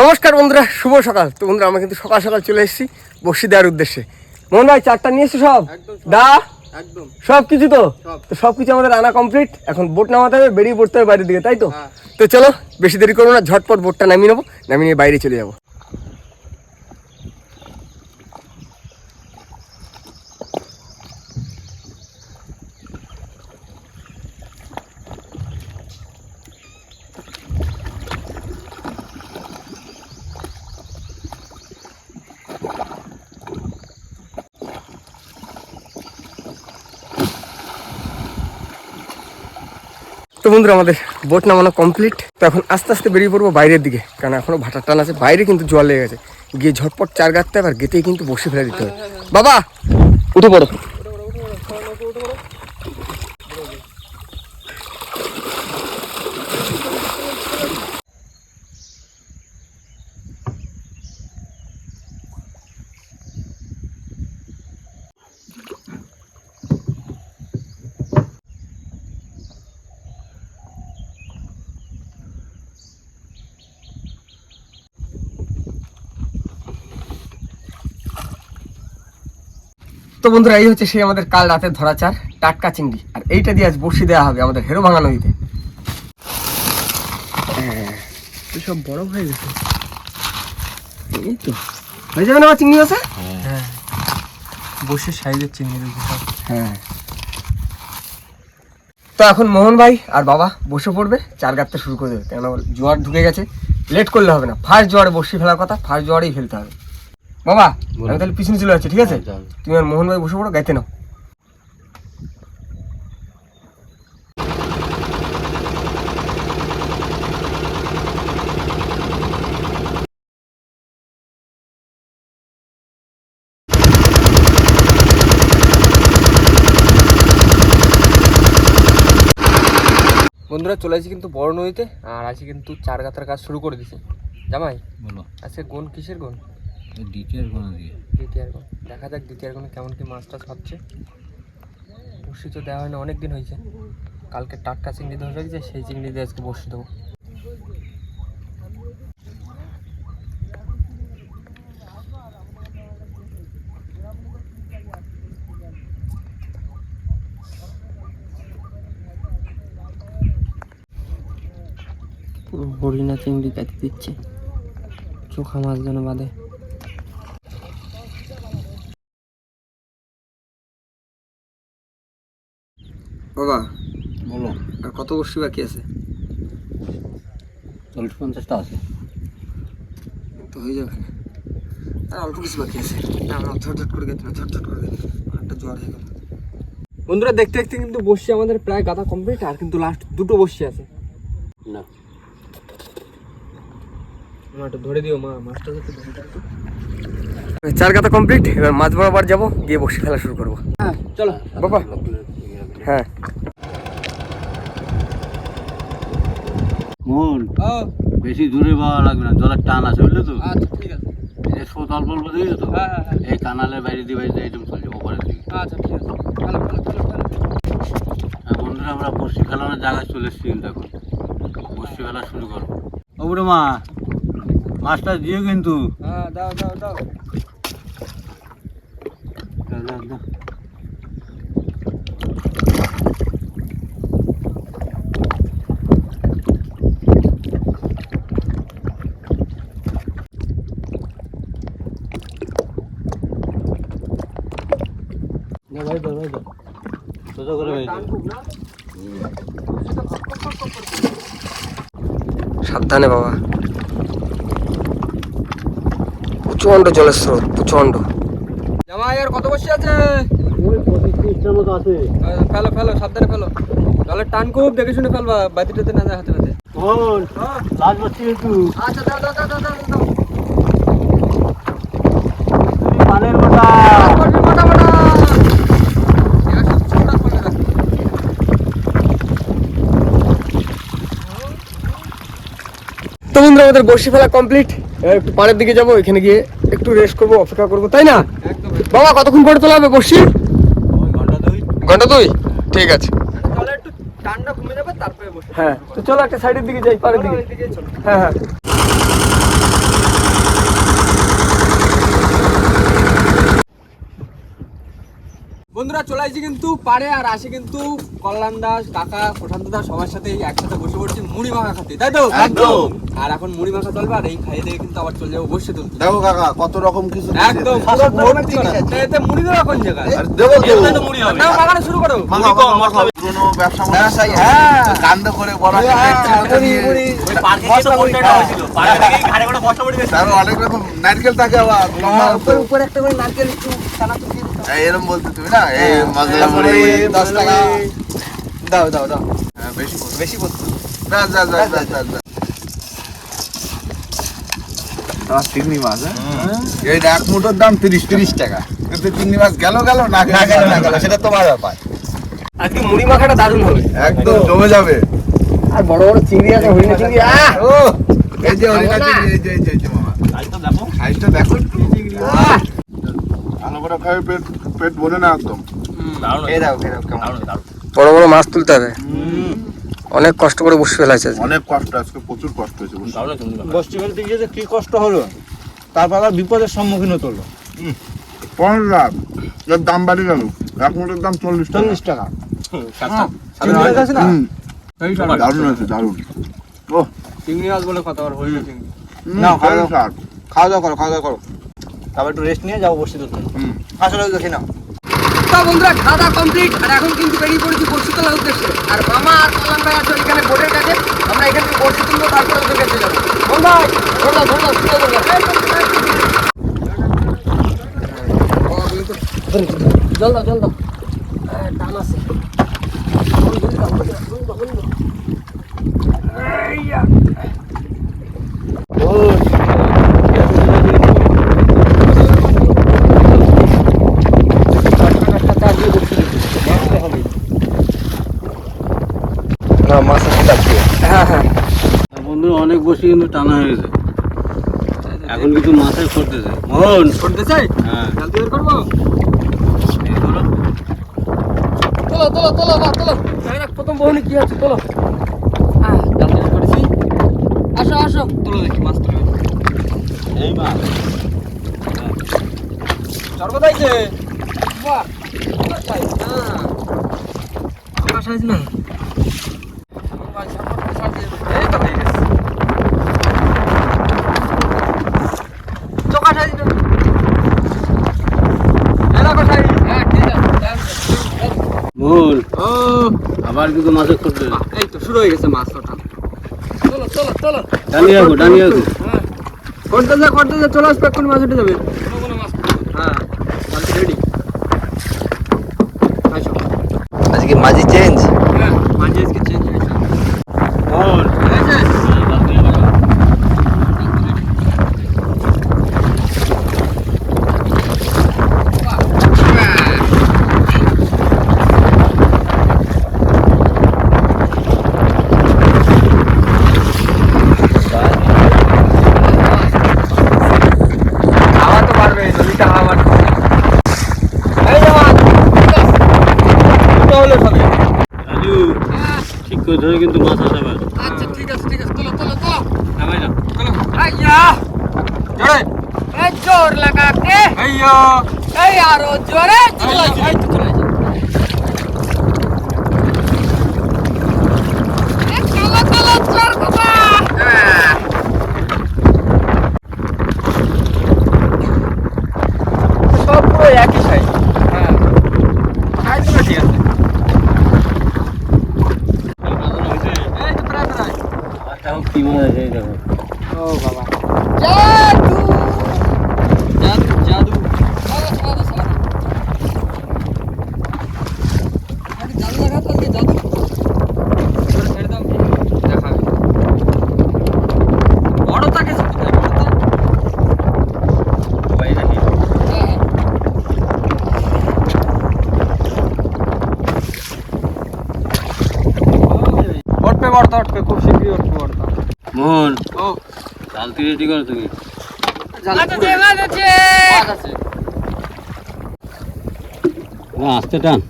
নমস্কার বন্ধুরা, শুভ সকাল। তো বন্ধুরা আমরা কিন্তু সকাল সকাল চলে এসেছি বসি দেওয়ার উদ্দেশ্যে। মোহন ভাই চারটা নিয়ে এসছো সব? দা একদম সব কিছু তো সব কিছু আমাদের আনা কমপ্লিট। এখন বোট নামাতে হবে, বেরিয়ে পড়তে হবে বাইরের দিকে, তাই তো? তো চলো বেশি দেরি করবো না, ঝটপট বোটটা নামিয়ে নেবো, নামিয়ে নিয়ে বাইরে চলে যাবো। তো বন্ধুরা আমাদের বোট নামানো কমপ্লিট। তো এখন আস্তে আস্তে বেরিয়ে পড়বো বাইরের দিকে, কারণ এখনো ভাটার টান আছে, বাইরে কিন্তু জল লেগে গেছে। গিয়ে ঝটপট চার গাঁততে হবে, আর গেতেই কিন্তু বসে ফেলে দিতে হবে। বাবা উঠে পড়ো। তো বন্ধুরা এই হচ্ছে সেই আমাদের কাল রাতে ধরা চার টাটকা চিংড়ি, আর এইটা দিয়ে আজ বড়শি দেওয়া হবে আমাদের হেরো ভাঙা নদীতে। সব বড় হয়ে গেছে, এই তো হয়ে যাবে না আমার চিংড়ি আছে। হ্যাঁ বসে সাইজের চিংড়ি সব। হ্যাঁ তো এখন মোহন ভাই আর বাবা বসে পড়বে, চার গাঁততে শুরু করে দেবে, কেন জোয়ার ঢুকে গেছে, লেট করলে হবে না। ফার্স্ট জোয়ারে বসি ফেলার কথা, ফার্স্ট জোয়ারেই ফেলতে হবে। বাবা আমি তাহলে পিছনে চলে যাচ্ছি, ঠিক আছে? তুমি আর মোহন ভাই বসে পড়ো, গাইতে নাও। বন্ধুরা চলে আসছি কিন্তু বড় নদীতে, আর আজকে কিন্তু চার গাঁথার কাজ শুরু করে দিছে। জামাই বলো আজকে গোন কিসের গোন? দ্বিতীয় গোন। দ্বিতীয় গোন, দেখা যাক দ্বিতীয় গোনে কেমন কি মাছ টাছ হচ্ছে। বড়শি তো দেওয়া হয় না, অনেক দিন হয়েছে। কালকে টাটকা চিংড়ি ধরে রেখেছে, সেই চিংড়ি দিয়ে আজকে বড়শি দেবো। পুরো হরিণা চিংড়ি কাটি দিচ্ছে, চোখা মাছ যেন বাঁধে। বাবা বলো, আর কত বড়শি বাকি আছে? 40-50টা আছে, তো হয়ে যাবে না, আর অল্প কিছু বাকি আছে। না আমরা ঝটঝট করে গেছি না, ঝটঝট করে গেছি, একটা জ্বর হয়ে গেল। বন্ধুরা দেখতে দেখতে কিন্তু বসছি আমাদের প্রায় গাদা কমপ্লিট, আর কিন্তু লাস্ট দুটো বসছি আছে। না মাছটা ধরে দিও, মা মাছটা যাতে ধরে দাও। চার গাদা কমপ্লিট, এবার মাছ বরাবর যাবো, গিয়ে বসে ফেলা শুরু করবো। হ্যাঁ চলো বাবা। হ্যাঁ মোহন বেশি দূরে পাওয়া লাগবে না, জলের টান আছে বুঝলে তো? আচ্ছা ঠিক আছে। এই স্রোত অল্প অল্প দিয়েছো তো, এই কানালের বাইরে দিয়ে একদম চলে যাবো পরের দিকে। আচ্ছা ঠিক আছে, ভালো ভালো ভালো ভালো। বন্ধুরা আমরা বড়শি ফেলানোর জায়গায় চলে এসেছি, কিন্তু এখন বড়শি ফেলা শুরু করবো। ও বুড়ো মা, মাছটা দিও কিন্তু। হ্যাঁ দাও দাও দাও দাও দাও দাও। সাবধানে বাবা, প্রচন্ড জলের স্রোত, প্রচন্ড। জামাই আর কত বসে আছে? 25-30টার মতো আছে। ফেলো ফেলো, সাবধানে ফেলো, জলের টান খুব দেখে শুনে ফেলবা, বাতিটাতে না যায় হাতে হাতে। লাল বসছি কিন্তু। আচ্ছা দাও দাও দাও দাও দাও। পানের মোটা মোটা মোটা। তো বন্ধুরা আমাদের বড়শি ফেলা কমপ্লিট, একটু পাড়ের দিকে যাবো, এখানে গিয়ে একটু রেস্ট করবো, অপেক্ষা করবো, তাই না? বাবা কতক্ষণ করে তোলা হবে বড়শি? ঘন্টা দুই, ঠিক আছে। একটু ঠান্ডা কমে যাবে তারপরে বসে। হ্যাঁ তো চলো একটা সাইডের দিকে যাই, পাড়ের দিকে। হ্যাঁ হ্যাঁ বন্ধুরা চলে আসছি কিন্তু পারে, আর আসি কিন্তু কল্যাণ দাস, কাকা, প্রশান্ত দাস সবার সাথে একসাথে বসে পড়ছি মুড়ি মাখা খাতে, তাই তো? একদম। আর এখন মুড়ি মাখা চলবে, আর এই খাইয়ে দিয়ে কিন্তু আবার চলে যাবো বসে তুলতে। দেখো কাকা কত রকম কিছু একদম পুরো ভর্তি করা। এতে মুড়ি দেওয়া কোন জায়গায়? দেবো এখানে তো মুড়ি হবে। নাও মাখানো শুরু করো। পুরনো ব্যবসা হ্যাঁ কান্দ করে বড় মুড়ি ওই পার্কে গিয়ে তো বসে হয়েছিল। পার্কে গিয়ে ঘাড়ে করে বসা পড়ে গেছে। তারপর অনেক রকম নারকেল থাকে আবার উপরে একটা করে নারকেল একটু ছানা তো দিয়ে দাও। এরকম বলতে তুমি না এই মশলা মুড়ি 10 টাকা দাও দাও দাও। হ্যাঁ, বেশি করো। বেশি করতে ব্যাস ব্যাস ব্যাস ব্যাস ব্যাস ব্যাস। তোমার চিংড়ি মাছ এই এক মুঠোর দাম 30 টাকা, কিন্তু চিংড়ি মাছ গেল না গেল সেটা তোমার ব্যাপার। আজকে মুড়ি মাখাটা দারুণ হবে। একদম জমে যাবে। আর বড় বড় চিংড়ি আছে, হরিণা চিংড়ি। ও এই যে হরিণা চিংড়ি, এই যে মামা আজকে দেখো সাইজটা দেখো একটু। ভালো করে খাবে, পেট পেট ভরে না একদম। দারুণ এই দাও কেমন দারুণ দারুণ। বড় বড় মাছ তুলতে হবে, অনেক কষ্ট করে বসে ফেলাছে। অনেক কষ্ট, আজকে প্রচুর কষ্ট হয়েছে বুঝছো? দারুণ আছে মুড়ি মাখা। বস্তি ফেলতে গিয়ে যে কি কষ্ট হলো, তারপর আবার বিপদের সম্মুখীন হতে হলো। 15 লাখ এর দাম বাড়ি গেল, এক মুঠোর দাম 40 টাকা। 40 টাকা সাতটা। চিংড়ি মাছ আছে না? হুম, দারুণ আছে দারুণ। ও চিংড়ি মাছ বলে কথা, আর হরিণা চিংড়ি। নাও, খাও, দারুণ স্বাদ। খাওয়া দাওয়া করো তারপর একটু রেস্ট নিয়ে যাবো বস্তি তুলতে। আসলে দেখি না তো বন্ধুরা খাওয়া দাওয়া কমপ্লিট, আর এখন কিন্তু বেরিয়ে পড়েছি বড়শি তোলার উদ্দেশ্যে। আর মামা আর কল্যাণ ভাই আছে এখানে বোটের কাছে, আমরা এখান থেকে বড়শি তুলবো, তারপরে ওদের কাছে যাবো। ভাই জল দাও টান আছে। হ্যাঁ হ্যাঁ বন্ধু অনেক বসে কিন্তু টানা হয়ে গেছে, এখন কিন্তু মাথায় করতেছে মোহন। করতে চাই, হ্যাঁ জলদি বের করবো। এই ধরো। তোলো জানি না প্রথম বহনে কি আছে, তোলো। জলদি বের করেছি, আসো তোলো দেখি মাছ তুলে। এই মাছ চর্বত আইছে, বাহ সাইজ না, আমার সাইজ না। এই তো হয়ে গেছে চোখা সাইজ না, এলাকা সাইজ। হ্যাঁ ঠিক আছে। মোহন ও আবার কিন্তু মাছের করতেছে। এই তো শুরু হয়ে গেছে মাছ ওঠা। তোলো টানিয়ে রাখো। করতে যা চলে আসবে, এখন মাছ উঠে যাবে। হ্যাঁ বালতি রেডি। আজকে মাঝি চেঞ্জ। হ্যাঁ মাঝে আজকে চেঞ্জ হয়েছে। মোহন হয়েছে? হাওয়া তো পারবে, নদীতে হাওয়া পারবে। এই যে মাছ দুটো হলো সবে। রাজু ঠিক করে ধরে কিন্তু মাছ আসাবে। আচ্ছা ঠিক আছে তোলো নামাই না। আইয়া জোরে এই জোর লাগা কে আইয়া এই আরো জোরে চলে এই তো চলে যা এই চলো চোর বাবা সব পুরো একই সাইজ। হ্যাঁ সাইজ তো ঠিক আছে। এই তো প্রায় আচ্ছা কি মাছ আছে এই দেখো। ও বাবা জাদু জাদু সালা আরে জাদু লাগা তো আজকে জাদু ছেড়ে দাও দেখাবে বড় তাকে কোথায় বড় তা ভাই নাকি হ্যাঁ উঠবে খুব শীঘ্রই উঠবে বড়টা। মোহন ও জালতি রেডি করো তুমি। আস্তে টান।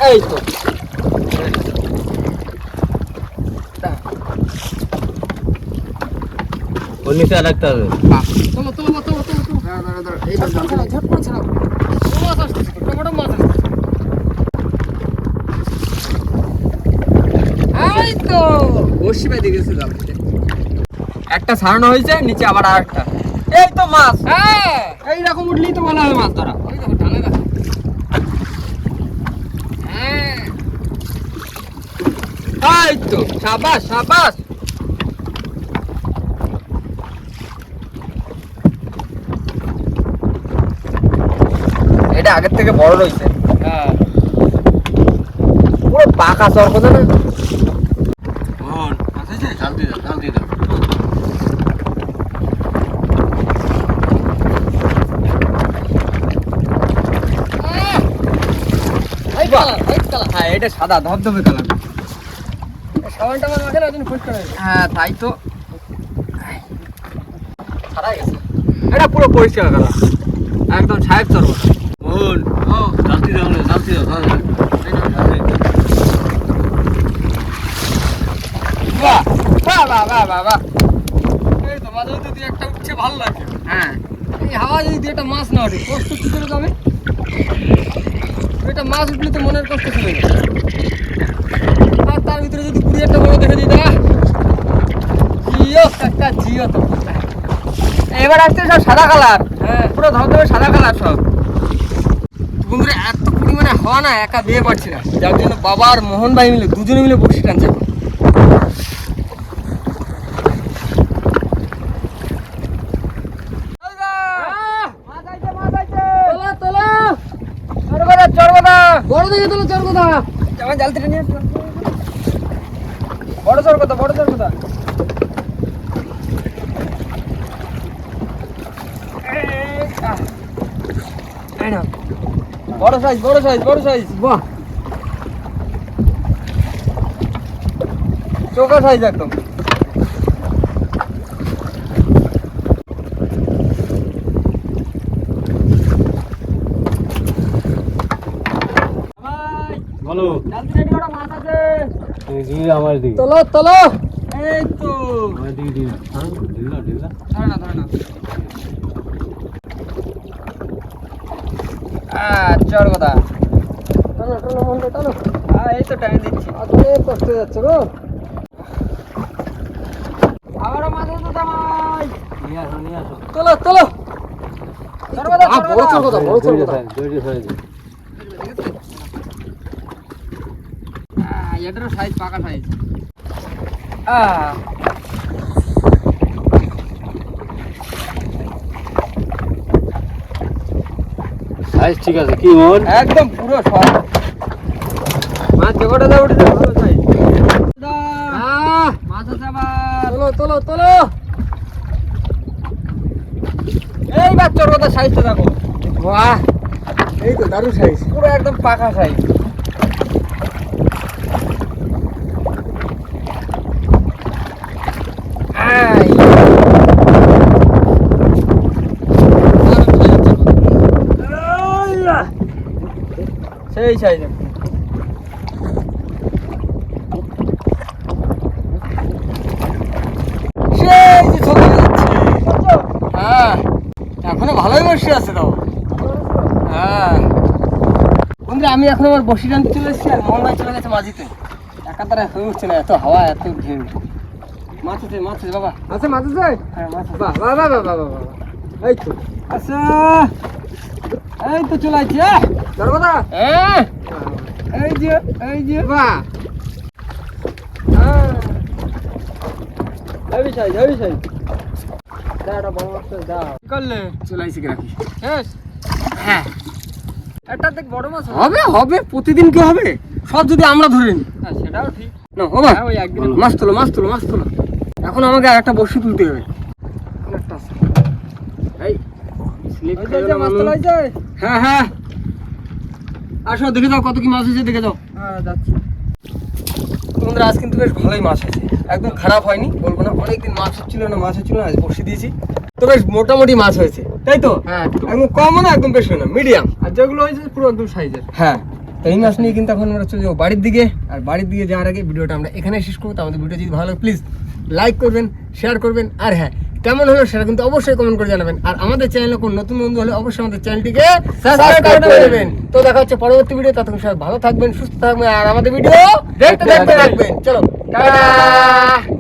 এই তো ওর নিচে আর একটা আছে। চলো চলো চলো চলো চলো এইটা ঝটপট ছাড়াও মাছ আসতেছে টমেটো মাছ আসতেছে এই তো বসি বেঁধে গেছে জালতে একটা ছাড়ানো হয়েছে নিচে আবার আরেকটা এই তো মাছ হ্যাঁ এইরকম উঠলেই তো বলা হয় মাছ ধরা ওই দেখো টানে দেখো হ্যাঁ এই তো সাবাস সাবাস এটা আগের থেকে বড় রয়েছে হ্যাঁ পুরো পাকা চর কথা না বোন, জাল দিয়ে দাও, জাল দিয়ে দাও। হ্যাঁ এটা সাদা ধবধবে কালার সাবানটা আমার মাখে না ফুটতে হ্যাঁ তাই তো সাদা গেছে এটা পুরো পরিষ্কার কালার একদম সাহেব চর বোন, জাল দিয়ে দাও, জাল দিয়ে দাও, জাল দিয়ে দাও। বাহ বাহ বাহ বাহ বাহ বাহ এই তো মাঝে যদি একটা উঠছে ভালো লাগে হ্যাঁ এই হাওয়া যদি একটা মাছ না ওঠে কষ্ট কি করে যাবে এটা মাছ উঠলে তো মনের কষ্ট চলে যাবে আর তার ভিতরে যদি কুড়ি একটা বড় দেখে দিই না জিও একটা জিও তো এবার আসছে সব সাদা কালার হ্যাঁ পুরো ধবধবে সাদা কালার সব বন্ধুরা এত পরিমাণে হওয়া না একা বিয়ে পারছি না যার জন্য বাবা আর মোহন ভাই মিলে দুজনে মিলে বসে টানছে বড় দেখে তোলো চর কথা আমার জালতিটা নিয়ে বড় চর কথা বড় চর কথা বড় সাইজ বড় সাইজ বড় সাইজ বাহ চোখা সাইজ একদম বলো, মাছ আছে তুমি দিয়ে আমার দিকে। তোলো তোলো এই তো আমার দিকে দিয়ে দাও। হ্যাঁ, দিয়ে দাও, দিয়ে দাও। ধরে না চর কথা টানো টানো মনটা টানো এই তো টাইম দিচ্ছি অনেক কষ্ট হয়ে যাচ্ছে গো আবারও মাছ আছে জামাই নিয়ে আসো, নিয়ে আসো। তোলো তোলো চর কথা বড় চর কথা বড় চর কথা দড়ি সরে দিও। এটারও সাইজ পাকা সাইজ সাইজ ঠিক আছে কি মন? একদম পুরো সব মাছ জগটা দাও উঠে দাও ভালো সাইজ মাছ আছে আবার তোলো তোলো তোলো এই বাচ্চার কথা সাইজটা দেখো বাহ এই তো দারুণ সাইজ পুরো একদম পাকা সাইজ সেই সাইজ সেই যে ছোট হ্যাঁ এখনো ভালোই বসে আছে তো হ্যাঁ বন্ধুরা আমি এখন আমার বসি টানতে চলে এসেছি আর মোহন ভাই চলে গেছে মাঝিতে একা তারা হয়ে উঠছে না এত হাওয়া এত ভিড় মাছ আছে বাবা আছে মাছ আছে হ্যাঁ মাছ বাহ বাহ বাহ বাহ বাহ বাহ এই তো আচ্ছা এই তো চলে আসছে দরবাদা হ্যাঁ এই যে বাহ হেভি সাইজ দাঁড়া বড় মাছ দাও করলে চলে আসি কি রাখি হ্যাঁ এটা দেখ বড় মাছ হবে প্রতিদিন কি হবে সব যদি আমরা ধরে নিই হ্যাঁ সেটাও ঠিক না হবে ওই একদিন মাছ তোলো এখন আমাকে আর একটা বড়শি তুলতে হবে এই স্লিপ করে মাছ তোলা হয়েছে হ্যাঁ আসো দেখে যাও কত কি মাছ হয়েছে দেখে যাও হ্যাঁ যাচ্ছি বন্ধুরা আজ কিন্তু বেশ ভালোই মাছ আছে একদম খারাপ হয়নি বলবো না অনেকদিন মাছ হচ্ছিল না আজ বসে দিয়েছি তো বেশ মোটামুটি মাছ হয়েছে তাই তো হ্যাঁ একদম কমও না একদম বেশি না মিডিয়াম আর যেগুলো হয়েছে পুরো একদম সাইজের হ্যাঁ তো এই মাছ নিয়ে কিন্তু এখন আমরা চলে যাবো বাড়ির দিকে আর বাড়ির দিকে যাওয়ার আগে ভিডিওটা আমরা এখানে শেষ করবো তো আমাদের ভিডিও যদি ভালো লাগে প্লিজ লাইক করবেন শেয়ার করবেন আর হ্যাঁ কেমন হলো সেটা কিন্তু অবশ্যই কমেন্ট করে জানাবেন। আর আমাদের চ্যানেলে কোন নতুন বন্ধু হলে অবশ্যই আমাদের চ্যানেলটিকে সাবস্ক্রাইব করে দেবেন। তো দেখা হচ্ছে পরবর্তী ভিডিও, ততক্ষণ সবাই ভালো থাকবেন, সুস্থ থাকবেন আর আমাদের ভিডিও দেখতে রাখবেন। চলো টাটা।